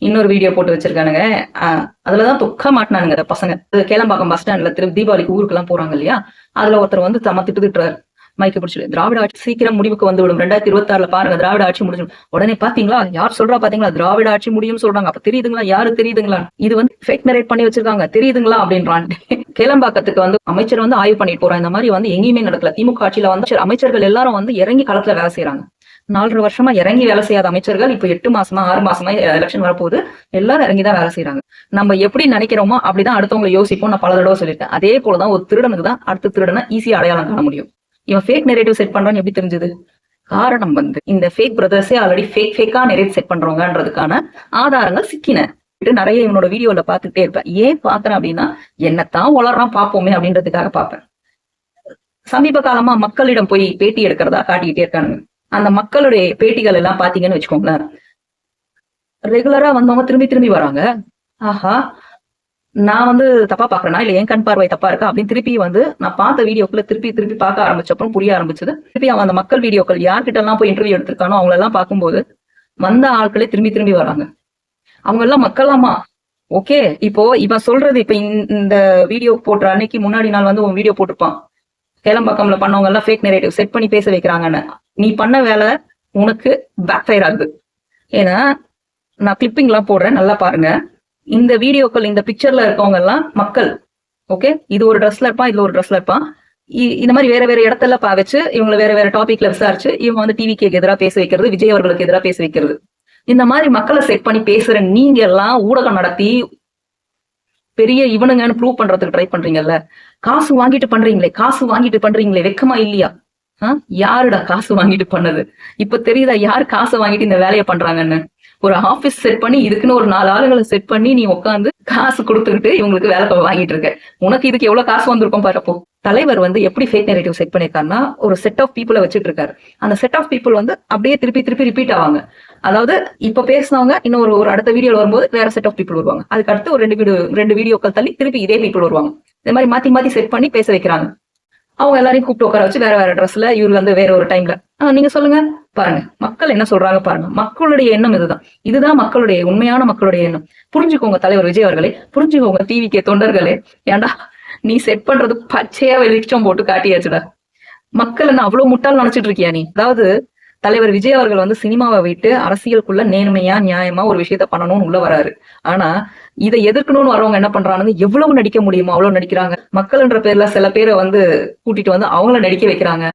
இன்னொரு வீடியோ போட்டு வச்சிருக்கானுங்க. அதுலதான் தொக்க மாட்டினானுங்க பசங்க. கேளம்பாக்கம் பஸ் ஸ்டாண்ட்ல தீபாவளிக்கு ஊருக்குலாம் போறாங்க இல்லையா? அதுல ஒருத்தர் வந்து தம்ம திட்டுறாரு. மைக்க பிடிச்சிட்டு திராவிட ஆட்சி சீக்கிரம் முடிவுக்கு வந்துவிடும். 2026 பாருங்க திராவிட ஆட்சி முடிஞ்சிடும். உடனே பாத்தீங்களா யார் சொல்றா பாத்தீங்களா திராவிட ஆட்சி முடியும் சொல்றாங்க. அப்ப தெரியுதுங்களா யாரு தெரியுதுங்களா? இது வந்து ஃபேக் நரேட் பண்ணி வச்சிருக்காங்க தெரியுதுங்களா அப்படின்றான். கேளம்பாக்கத்துக்கு வந்து அமைச்சர் வந்து ஆய்வு பண்ணிட்டு போறான். இந்த மாதிரி வந்து எங்கேயுமே நடக்கல. திமுக ஆட்சியில வந்து அமைச்சர்கள் எல்லாரும் வந்து இறங்கி களத்துல வேலை செய்யறாங்க. 4.5 வருஷமா இறங்கி வேலை செய்யாத அமைச்சர்கள் இப்ப 8 மாசமா 6 மாசமா எலெக்ஷன் வரப்போகுது. எல்லாரும் இறங்கிதான் வேலை செய்யறாங்க. நம்ம எப்படி நினைக்கிறோமோ அப்படிதான் அடுத்தவங்களை யோசிப்போம். நான் பல தடவை சொல்லிட்டேன். அதே போலதான் ஒரு திருடனுக்கு தான் அடுத்த திருடனை ஈஸியா அடையாளம் காண முடியும். இவன் ஃபேக் நெரேட்டிவ் செட் பண்றான்னு எப்படி தெரிஞ்சது? காரணம் வந்து இந்த ஃபேக் பிரதர்ஸே ஆல்ரெடி ஃபேக்கா நெரேட் செட் பண்றவங்கன்றதுக்கான ஆதாரங்கள் சிக்கின. நிறைய இவனோட வீடியோல பாத்துக்கிட்டே இருப்பேன். ஏன் பாக்குறேன் அப்படின்னா என்னத்தான் வளர்றான் பாப்போமே அப்படின்றதுக்காக பாப்பேன். சமீப காலமா மக்களிடம் போய் பேட்டி எடுக்கிறதா காட்டிக்கிட்டே இருக்கானுங்க. அந்த மக்களுடைய பேட்டிகள் எல்லாம் பாத்தீங்கன்னு வச்சுக்கோங்களேன், ரெகுலரா வந்தவங்க திரும்பி திரும்பி வராங்க. ஆஹா நான் வந்து தப்பா பாக்குறேனா இல்ல என் கண் பார்வை தப்பா இருக்கா அப்படின்னு திருப்பி வந்து நான் பார்த்த வீடியோக்குள்ள திருப்பி திருப்பி பார்க்க ஆரம்பிச்சப்பறம் புரிய ஆரம்பிச்சது. திருப்பி அவன் அந்த மக்கள் வீடியோக்கள் யார்கிட்ட எல்லாம் போய் இன்டர்வியூ எடுத்திருக்கானோ அவங்கள எல்லாம் பார்க்கும்போது வந்த ஆட்களே திரும்பி திரும்பி வராங்க. அவங்க எல்லாம் மக்களாமா. ஓகே, இப்போ இவன் சொல்றது இப்ப இந்த வீடியோ போட்டுற அன்னைக்கு முன்னாடி நாள் வந்து உன் வீடியோ போட்டிருப்பான். கேளம்பாக்கம்ல பண்ணவங்க எல்லாம் ஃபேக் நெரேட்டிவ் செட் பண்ணி பேச வைக்கிறாங்கன்னு. நீ பண்ண வேலை உனக்கு பேக் ஃபயர் ஆகுது. ஏன்னா நான் கிளிப்பிங் எல்லாம் போடுறேன், நல்லா பாருங்க. இந்த வீடியோக்கள் இந்த பிக்சர்ல இருக்கவங்க எல்லாம் மக்கள். ஓகே, இது ஒரு ட்ரெஸ்ல இருப்பான், இதுல ஒரு ட்ரெஸ்ல இருப்பான். இந்த மாதிரி வேற வேற இடத்துல வச்சு இவங்களை வேற வேற டாபிக்ல விசாரிச்சு இவங்க வந்து டிவிக்கு எதிராக பேச வைக்கிறது, விஜய் அவர்களுக்கு எதிராக பேச வைக்கிறது. இந்த மாதிரி மக்களை செட் பண்ணி பேசுற நீங்க எல்லாம் ஊடகம் நடத்தி பெரிய இவனுங்கன்னு ப்ரூவ் பண்றதுக்கு ட்ரை பண்றீங்கல்ல. காசு வாங்கிட்டு பண்றீங்களே வெக்கமா இல்லையா? யாருடா காசு வாங்கிட்டு பண்ணது? இப்ப தெரியுதா யாரு காசு வாங்கிட்டு இந்த வேலையை பண்றாங்கன்னு? ஒரு ஆபீஸ் செட் பண்ணி இதுக்குன்னு ஒரு 4 ஆளுங்களை செட் பண்ணி நீ உட்காந்து காசு கொடுத்துக்கிட்டு இவங்களுக்கு வேலை வாங்கிட்டு இருக்க. உனக்கு இதுக்கு எவ்வளவு காசு வந்திருக்கும் பாருப்போ. தலைவர் வந்து எப்படி ஃபேக் நெரேட்டிவ் செட் பண்ணிருக்காருன்னா ஒரு செட் ஆஃப் பீப்புளை வச்சுட்டு இருக்காரு. அந்த செட் ஆஃப் பீப்புள் வந்து அப்படியே திருப்பி திருப்பி ரிப்பீட் ஆவாங்க. அதாவது இப்ப பேசினவங்க இன்னும் ஒரு அடுத்த வீடியோல வரும்போது வேற செட் ஆஃப் பீப்புள் வருவாங்க. அதுக்கு அடுத்து ஒரு 2 வீடியோக்கள் தள்ளி திருப்பி இதே பீப்புள் வருவாங்க. இந்த மாதிரி மாத்தி மாத்தி செட் பண்ணி பேச வைக்கிறாங்க. அவங்க எல்லாரையும் கூப்பிட்டு உட்கார வச்சு வேற வேற ட்ரெஸ்ல இவரு வந்து வேற ஒரு டைம்ல நீங்க சொல்லுங்க பாருங்க மக்கள் என்ன சொல்றாங்க பாருங்க. மக்களுடைய எண்ணம் இதுதான் மக்களுடைய உண்மையான மக்களுடைய எண்ணம். புரிஞ்சுக்கோங்க தலைவர் விஜய் அவர்களே, புரிஞ்சுக்கோங்க டிவிக்கே தொண்டர்களே. ஏன்டா நீ செட் பண்றது பச்சையா வெளிச்சம் போட்டு காட்டியாச்சுடா. மக்கள் என்ன அவ்வளவு முட்டாள் நினைச்சிட்டு இருக்கியா நீ? அதாவது தலைவர் விஜய் அவர்கள் வந்து சினிமாவை விட்டு அரசியலுக்குள்ள நேர்மையா நியாயமா ஒரு விஷயத்த பண்ணணும்னு உள்ள வராரு. ஆனா இதை எதிர்க்கணும்னு வரவங்க என்ன பண்றாங்க, எவ்வளவு நடிக்க முடியுமோ அவ்வளவு நடிக்கிறாங்க. மக்கள்ன்ற பேர்ல சில பேரை வந்து கூட்டிட்டு வந்து அவங்கள நடிக்க வைக்கிறாங்க.